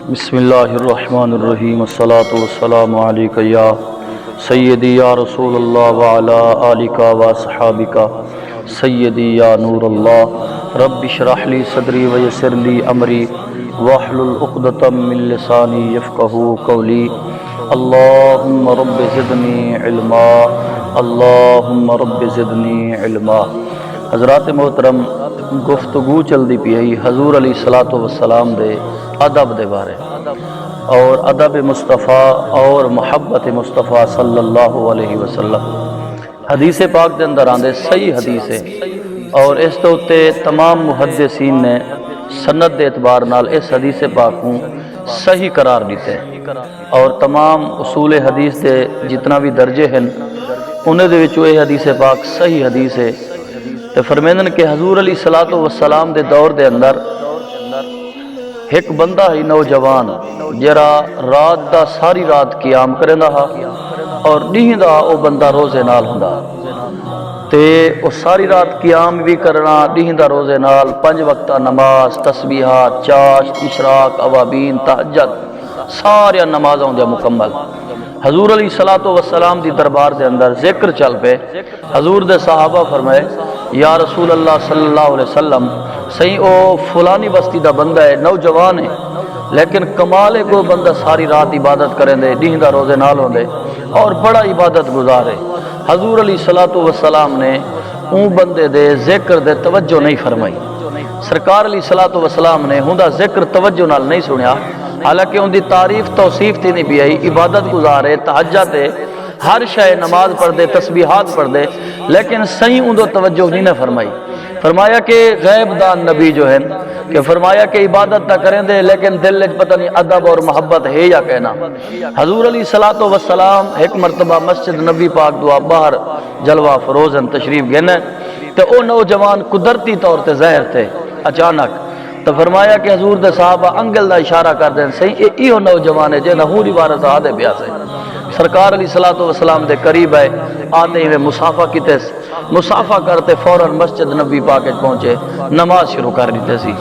بسم اللہ الرحمن الرحیم الصلاة والسلام علیکہ یا سیدی یا رسول اللہ وعلی آلک واصحابک سیدی یا نور اللہ رب اشرح لی صدری ویسر لی امری واحلل عقدۃ من لسانی یفقہوا قولی اللہم رب زدنی علما اللہم رب زدنی علما۔ حضرات محترم، گفتگو چل دی پی ہے حضور علیہ الصلوۃ والسلام دے ادب دے بارے اور ادب مصطفیٰ اور محبت مصطفیٰ صلی اللہ علیہ وسلم۔ حدیث پاک دے اندر آندے صحیح حدیث ہے اور اس تو تے تمام محدثین نے سند دے اعتبار نال اس حدیث پاک کو صحیح قرار دیتے اور تمام اصول حدیث دے جتنا بھی درجے ہیں انہیں دے وچوں یہ حدیث پاک صحیح حدیث ہے۔ تے فرمیندن کہ حضور علیہ الصلوۃ والسلام دے دور دے اندر ایک بندہ ہی نوجوان جرا رات دا ساری رات قیام کریندا ہا اور ڈیہ دا او بندہ روزے نال ہوندا تے او ساری رات قیام بھی کرنا، ڈیہ دا روزے نال، 5 وقتہ نماز، تسبیحات، چاشت، اشراق، اوابین، تہجد، سارے نماز ہوندے مکمل۔ حضور علیہ الصلوۃ والسلام دی دربار دے اندر ذکر چل پے۔ حضور دے صحابہ فرمائے یا رسول اللہ صلی اللہ علیہ وسلم، صحیح او فلانی بستی دا بندہ ہے، نوجوان ہے، لیکن کمال ہے کو بندہ ساری رات عبادت کریں دے، ڈیہ دا روزے نال ہوندے اور بڑا عبادت گزار ہے۔ حضور علیہ الصلوۃ والسلام نے اون بندے دے ذکر دے توجہ نہیں فرمائی۔ سرکار علیہ الصلوۃ والسلام نے ہوندا ذکر توجہ نال نہیں سنیا، حالانکہ ان دی تعریف توصیف تھی نہیں بھی آئی، عبادت گزار ہے، تہجد ہے، ہر شے نماز پڑھ دے، تسبیحات پڑھ دے، لیکن صحیح ان دو توجہ نہیں نہ فرمائی۔ فرمایا کہ غیب دان نبی جو ہے کہ فرمایا کہ عبادت نہ کریں دے لیکن دل وچ پتہ نہیں ادب اور محبت ہے یا کہنا۔ حضور علیہ الصلوۃ والسلام ایک مرتبہ مسجد نبی پاک دعا باہر جلوہ فروزن تشریف گنے تے او نوجوان قدرتی طور تے ظاہر تھے اچانک، تو فرمایا کہ حضور دے صحابہ انگل دا اشارہ کر دیں صحیح ایہو نوجوان ہے جے نہوری بارت آدھے بیا سے۔ سرکار علیہ الصلوۃ والسلام دے قریب ہے، آتے ہی مصافہ کیتے، مصافہ کرتے فوراً مسجد نبی پاک پہنچے، نماز شروع کر دیتے سی۔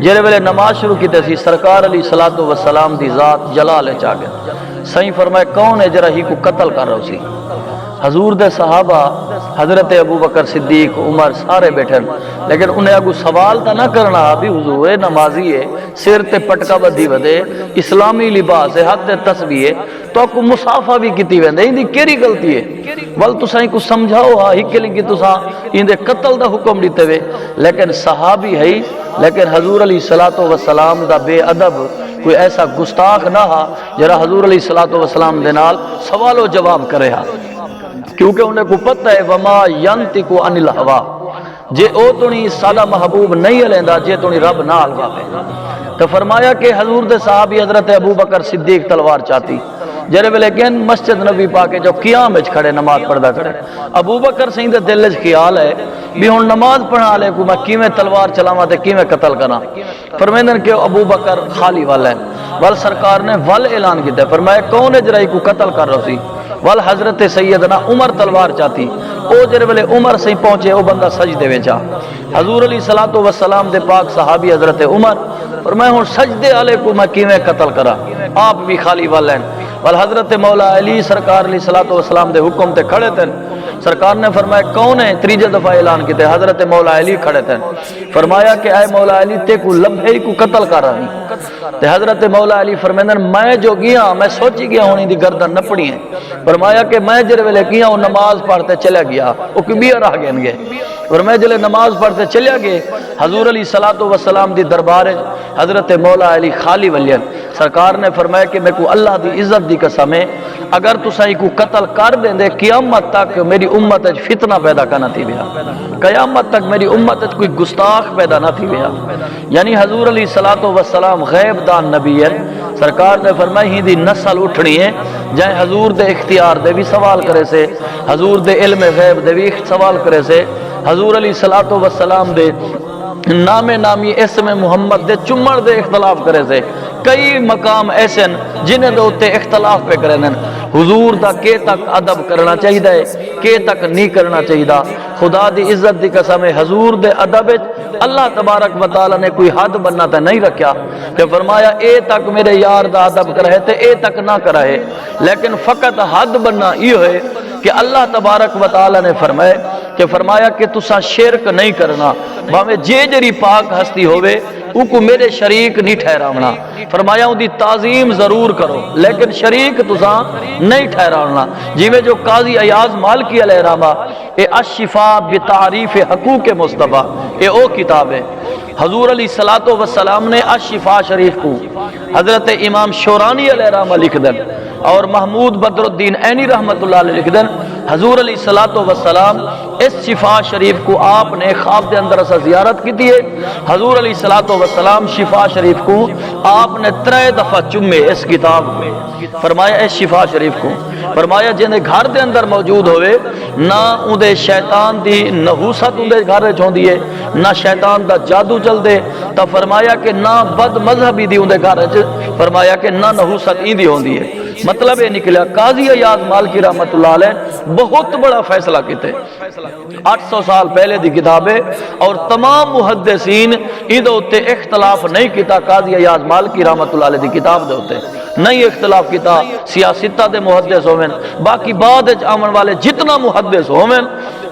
جڑے ویلے نماز شروع کیتے سی سرکار علیہ الصلوۃ والسلام دی ذات جلال چا گئے، صحیح فرمائے کون ہے جرا ہی کو قتل کر رہا سی۔ حضور دے صحابہ حضرت ابو بکر صدیق عمر سارے بیٹھے، لیکن انہیں اگو سوال تا نہ کرنا بھی حضور نمازی ہے، سر تے پٹکا بدھی ودے، اسلامی لباس ہے، ہاتھ تے تسبیح ہے، تو کو مصافہ بھی کیتی ویندے، ان دی کیڑی غلطی ہے؟ ول تساں کو سمجھاؤ ہا ہکلی کی تساں ان دے قتل دا حکم دیتے وے، لیکن صحابی ہے، لیکن حضور علیہ الصلوۃ والسلام دا بے ادب کوئی ایسا گستاخ نہ ہا جرا حضور علیہ الصلوۃ والسلام دے نال سوال و جواب کرے ہا، کیونکہ انہیں کو پتہ ہے وما ینطق عن الہوا، جے او تنی سادہ محبوب نہیں لیندا جے تنی رب نہ الواوے۔ تو فرمایا کہ حضور دے صحابی حضرت ابو بکر صدیق تلوار چاہتی، جرے ویلے کہن مسجد نبی پاک جو قیام وچ کھڑے نماز پڑھدا کھڑے، ابو بکر سیں دے دل وچ خیال ہے بھی ہن نماز پڑھن والے کو میں کیویں تلوار چلاواں تے کیویں قتل کراں۔ فرمیندن کہ ابو بکر خالی والا ہے، ول سرکار نے ول اعلان کیتا، فرمایا کون ہے جرائی کو قتل کر رہا سی؟ ول حضرت سیدنا عمر تلوار چاہتی، او جرے ویلے عمر سے پہنچے او بندہ سجدے وچ آ، حضور علیہ الصلوۃ والسلام دے پاک صحابی حضرت عمر فرمایا ہن سجدے والے کو میں کیویں قتل کراں، آپ بھی خالی والے ہیں۔ ول حضرت مولا علی سرکار علیہ الصلوۃ والسلام دے حکم تے کھڑے تھے، سرکار نے فرمایا کون ہے؟ تیجے دفعہ اعلان کیتے حضرت مولا علی کھڑے تھے، فرمایا کہ اے مولا علی تے کو لمحے کو قتل کر رہا ہوں۔ تے حضرت مولا علی فرمیندن میں جو گیا میں سوچی گیا ہونی دی گردن نپڑی ہے، فرمایا کہ میں جڑے ویلے کیا وہ نماز پڑھتے چلا گیا، وہ کبھی رہ گئے اور میں جلے نماز پڑھتے چلیا گئے، حضور علیہ الصلوۃ والسلام دی دربار حضرت مولا علی خالی ولیت، سرکار نے فرمایا کہ میں کو اللہ دی عزت دی قسم ہے اگر تساں کو قتل کر دیں دے قیامت تک میری امت وچ فتنہ پیدا کرنا تھی بیا، قیامت تک میری امت وچ کوئی گستاخ پیدا نہ تھی بیا۔ یعنی حضور علیہ الصلوۃ والسلام غیب دان نبی ہے، سرکار نے فرمایا ہی دی نسل اٹھنی ہے جائیں حضور دے اختیار دے بھی سوال کرے سے، حضور دے علم غیب دے بھی سوال کرے سے، حضور علیہ الصلوۃ والسلام دے نام نامی اسم محمد دے چمڑ دے اختلاف کرے سے، کئی مقام ایسے ہیں جنہیں دے اتے اختلاف پہ کریں، حضور دا کے تک ادب کرنا چاہیے کے تک نہیں کرنا چاہیے خدا دی عزت دی قسم حضور دے ادب اللہ تبارک و تعالی نے کوئی حد بننا تے نہیں رکھیا کہ فرمایا اے تک میرے یار دا ادب کرے تے اے تک نہ کرے لیکن فقط حد بننا یہ ہے کہ اللہ تبارک و تعالی نے فرمایا کہ تسا شرک نہیں کرنا باویں جیڑی پاک ہستی ہوئے او کو میرے شریک نہیں ٹھہراونا فرمایا ان دی تعظیم ضرور کرو لیکن شریک تسا نہیں ٹھہراونا جویں جو قاضی ایاز مالکی علیہ رحمہ اے الشفاء بتعریف حقوق مصطفی اے او کتاب ہے حضور علیہ الصلوۃ والسلام نے الشفاء شریف کو حضرت امام شورانی علیہ رحمہ لکھ دن اور محمود بدر الدین عینی رحمت اللہ علیہ لکھ دن حضور علیہ الصلوۃ والسلام اس شفاء شریف کو آپ نے خواب دے اندر اسا زیارت کی ہے حضور علیہ الصلوۃ والسلام شفاء شریف کو آپ نے 3 دفعہ چومے اس کتاب میں فرمایا اس شفاء شریف کو فرمایا جن گھر دے اندر موجود ہوئے نہ اندے شیطان دی نحوست اندے گھر وچ ہوندی ہے نہ شیطان دا جادو چل دے تا فرمایا کہ نہ بد مذہبی دی اندے گھر وچ فرمایا کہ نہ نحوست ایندی ہوندی ہے مطلب یہ نکلا قاضی ایاز مالکی رحمت اللہ علیہ بہت بڑا فیصلہ کیتے 800 سال پہلے دی کتاب ہے اور تمام محدثین ادھے ہوتے اختلاف نہیں کیتا قاضی ایاز مالکی رحمت اللہ علیہ دی کتاب دے ہوتے نہیں اختلاف کیتا سیاستہ دے محدث ہومن باقی بعد آمن والے جتنا محدث ہومن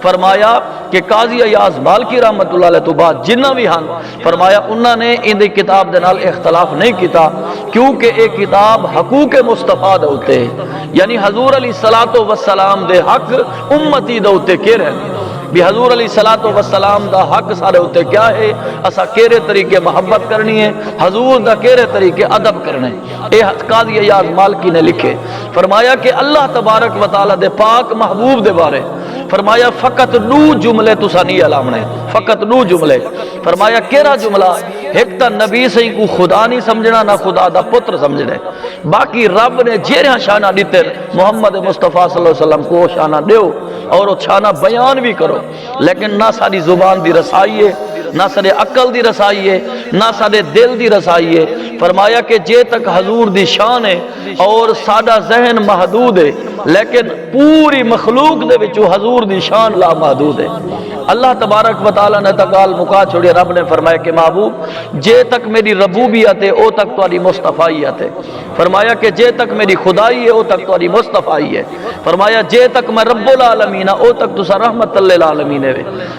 فرمایا کہ قاضی ایاز مالکی رحمت اللہ علیہ تو بعد جنہ بھی ہن فرمایا انہوں نے ان دی کتاب دے نال اختلاف نہیں کیتا کیونکہ ایک کتاب حقوق مصطفی دے ہوتے یعنی حضور علیہ الصلوۃ والسلام دے حق امتی دے ہوتے کہہ رہے بھی حضور علیہ الصلوۃ والسلام دا حق سارے ہوتے کیا ہے اسا کیرے طریقے محبت کرنی ہے حضور دا کیرے طریقے ادب کرنے اے قاضی ایاز مالکی نے لکھے فرمایا کہ اللہ تبارک و تعالی دے پاک محبوب دے بارے فرمایا فقط 2 جملے تسا نہیں علامنے فقط 2 جملے فرمایا کیرا جملہ ایک تا نبی سے کو خدا نہیں سمجھنا نہ خدا دا پتر سمجھنے باقی رب نے جیرہاں شانہ دیتے محمد مصطفیٰ صلی اللہ علیہ وسلم کو شانہ دیو اور وہ شانہ بیان بھی کرو لیکن نہ ساری زبان دی رسائی ہے نہ سارے عقل دی رسائی ہے نہ سارے دل دی رسائی ہے فرمایا کہ جے تک حضور دی شان ہے اور سادہ ذہن محدود ہے لیکن پوری مخلوق دے وچوں حضور دی شان لا محدود ہے اللہ تبارک و تعالی نے تقال مکا چھوڑے رب نے فرمایا کہ محبوب جے تک میری ربوبیت ہے او تک تاری مصطفیت ہے فرمایا کہ جے تک میری خدائی ہے او تک تاری مصطفی ہے فرمایا جے تک میں رب العالمین او تک تسا رحمت للعالمین ہے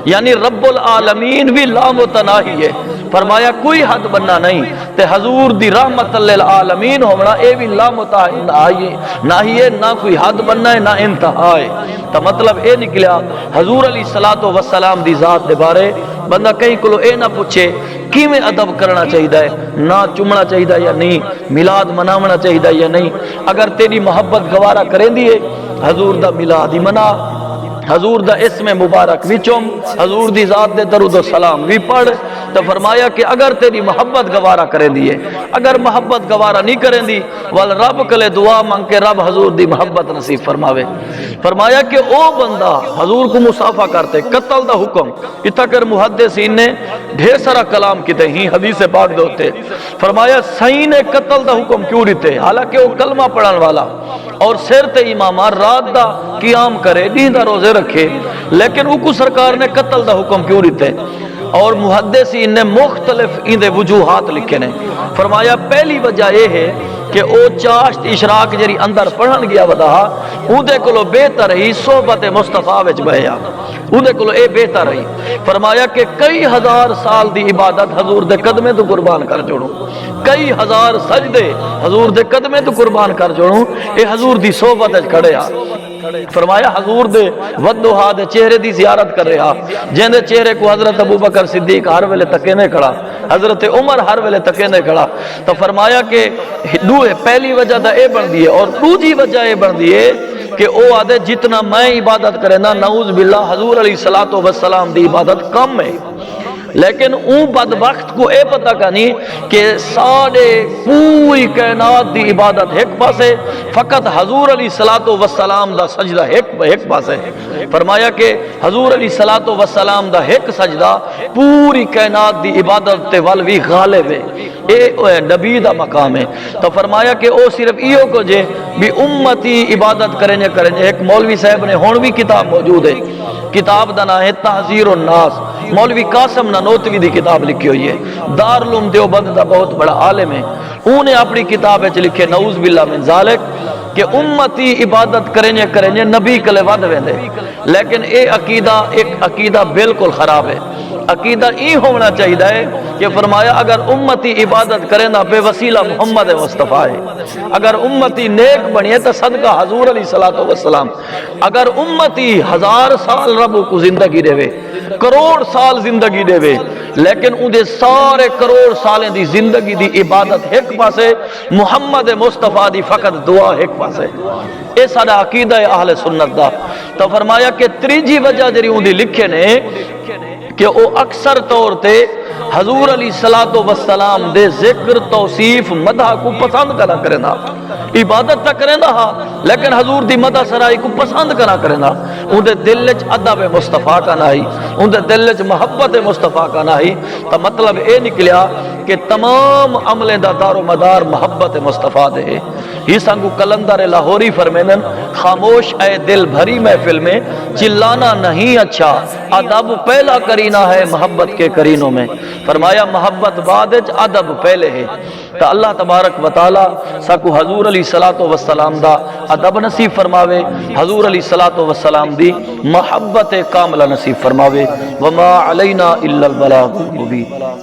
یعنی رب العالمین بھی لا متناہی ہے فرمایا کوئی حد بننا نہیں تے حضور دی رحمت للعالمین ہونا اے بھی لا متناہی ہے نہ کوئی حد بننا ہے نہ انتہا ہے تو مطلب اے نکلیا حضور علیہ الصلوۃ والسلام دی ذات دے بارے بندہ کہیں کلو اے نہ پوچھے کیویں ادب کرنا چاہیے نہ چمنا چاہیے یا نہیں میلاد مناونا چاہیے یا نہیں اگر تیری محبت گوارا کریں دیئے حضور دا میلاد ہی منا حضور دا اسم مبارک بھی چم حضور دی ذات دے درود و سلام بھی پڑھ تو فرمایا کہ اگر تیری محبت گوارا کریں دیئے اگر محبت گوارا نہیں کریں دی وال رب کلے دعا مانگ کے رب حضور دی محبت نصیب فرماوے فرمایا کہ او بندہ حضور کو مصافحہ کرتے قتل دا حکم اتھا کر محدثین نے ڈھیر سارا کلام کیتے ہی حدیث پاک دوتے فرمایا صحیح نے قتل دا حکم کیوں دیتے حالانکہ وہ کلمہ پڑھن والا اور سر تے امامہ رات دا قیام کرے دین دا روزے رکھے لیکن اوکو سرکار نے قتل دا حکم کیوں دیتے اور محدثین نے مختلف اندے وجوہات لکھے نے فرمایا پہلی وجہ یہ ہے کہ او چاشت اشراق جری اندر پڑھن گیا ودا اودے کلو بہتر ہی صحبت مصطفیٰ وچ بہیا اودے کلو اے بہتر ہی فرمایا کہ کئی ہزار سال دی عبادت حضور دے قدمے تو قربان کر جوڑوں کئی ہزار سجدے حضور دے قدمے تو قربان کر جوڑوں اے حضور دی صحبت وچ کھڑے آ فرمایا حضور دے ودوہا دے چہرے دی زیارت کر رہا جن دے چہرے کو حضرت ابوبکر صدیق ہر ویلے تکینے کھڑا حضرت عمر ہر ویلے تکینے کھڑا تو فرمایا کہ پہلی وجہ دا اے بن دیئے اور دوسری وجہ اے بن دیئے کہ او آدھے جتنا میں عبادت کرے نا نعوذ باللہ حضور علیہ الصلوۃ والسلام دی عبادت کم ہے لیکن اون بدبخت کو اے پتہ کنی کہ ساڑے پوری کائنات دی عبادت ایک پاسے، فقط حضور علیہ السلام دا سجدہ ایک پاسے. فرمایا کہ حضور علیہ السلام دا ایک سجدہ پوری کائنات دی عبادت تے والوی غالب ہے، اے نبی دا مقام ہے. تو فرمایا کہ او صرف ایو کو جے بھی امتی عبادت کریں. ایک مولوی صاحب نے ہون بھی کتاب موجود ہے، کتاب دا نام ہے تحذیر الناس، مولوی قاسم نانوتوی دی کتاب لکھی ہوئی ہے، دارالعلوم دیوبند دا بہت بڑا عالم ہے. انہوں نے اپنی کتاب وچ لکھے نعوذ باللہ من ذالک کہ امتی عبادت کریں نبی کلے ود ویندے. لیکن اے ایک عقیدہ بالکل خراب ہے. عقیدہ ای ہونا چاہیے ہے کہ فرمایا اگر امتی عبادت کریں نا بے وسیلہ محمد مصطفی ہے. اگر امتی نیک بنیے تو صدقہ حضور علیہ السلام. اگر امتی 1000 سال رب کو زندگی دے وے، کروڑ سال زندگی دے وے، لیکن اندے سارے کروڑ سالیں دی زندگی دی عبادت ایک پاسے، محمد مصطفیٰ دی فقط دعا ایک پاسے. اے سارا عقیدہ ہے اہل سنت دا. تو فرمایا کہ تریجی وجہ جری اندی لکھے نے کہ او اکثر طور تے حضور علیہ السلام دے ذکر توصیف مدح کو پسند کرنا کرنا، عبادت تا کرنا ہاں لیکن حضور دی مدح سرائی کو پسند کرنا. ان دے دل وچ ادب مصطفیٰ کا نہیں، ان دے دل وچ محبت مصطفیٰ کا نہیں. تو مطلب اے نکلیا کہ تمام عملیں دا دار و مدار محبت مصطفیٰ دے. ہی سنگو کلندر لاہوری فرمینن خاموش اے دل بھری محفل میں چلانا نہیں اچھا، ادب پہلا کرینا ہے محبت کے کرینوں میں. فرمایا محبت بعد ادب پہلے ہے. تو اللہ تبارک و تعالی ساکو حضور علیہ السلام دا ادب نصیب فرماوے، حضور علیہ السلام دی محبت کاملہ نصیب فرماوے. وما علینا الا البلاغ المبین.